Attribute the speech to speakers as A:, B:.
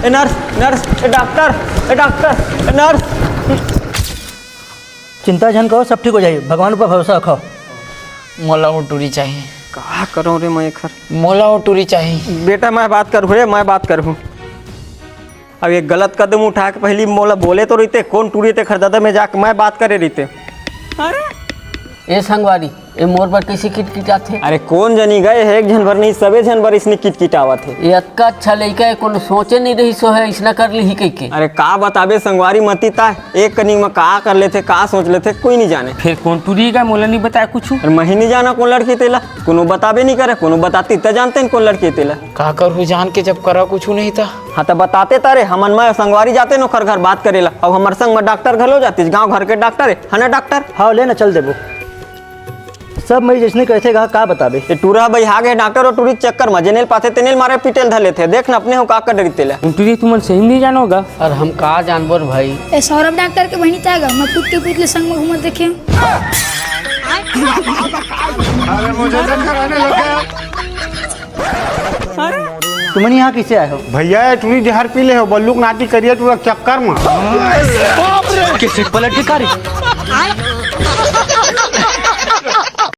A: Nurse nurse doctor doctor nurse.
B: चिंता जन करो, सब ठीक हो जाएगी, भगवान पर भरोसा रखो।
C: मोला वो टूरी चाहिए।
A: कहा करूँ रे मैं खर।
C: मोला वो टूरी चाहिए।
A: बेटा मैं बात करूँ रे, मैं बात करूँ। अब एक गलत कदम उठा के पहली मोला बोले तो रहते कौन टूरी थे खरीदा मैं जाके मैं बात करे रहते।
D: ए संगवारी ए मोर पर कैसे किटकिटा थे।
A: अरे कौन जनी गए है एक जनवर नहीं सबे जनवर इसने किटकिटावत है।
D: ये अक्का अच्छा लड़का है, कोनो सोचे नहीं रही सो है इसना कर ली ही कह के।
A: अरे का बताबे संगवारी मती ता एक कनी में का कर लेते का सोच लेते कोई नहीं जाने।
E: फिर कौन टूरी का मोला नहीं बताया कुछ।
A: और मैं ही नहीं जाना कौन लड़की तेला, कोनो बताबे नहीं करे, कोनो बताती तो जानते हैं कौन लड़की तेला।
C: का करूँ जान के जब करा कुछ नहीं था।
A: हाँ तो बताते तारे हमन में संगवारी जाते नो खर घर बात करेला। अब हमारे संग में डॉक्टर घर हो जाती गाँव घर के डॉक्टर है ना डॉक्टर।
B: हाँ ले ना चल देबो, सब मरीज इसने कैसे कहा का बताबे।
A: ये टूरा भाई आ गए डॉक्टर और टूरी चक्कर में जेनेल पाते तेनेल मारे पिटेल धले थे। देख ना अपने हो का कर डरी तेला।
E: टूरी तुम सही नहीं जानोगा।
D: और हम का जानवर भाई।
F: ए सौरभ डॉक्टर के बहनी तागा मैं पूछते पूछले संग में घूमत देखे।
B: तुमने यहाँ किसे आए हो।
G: भैया टूरी जहर पी ले हो बल्लूक नाटी करिए तू चक्कर में
B: किसे पलट के कारी।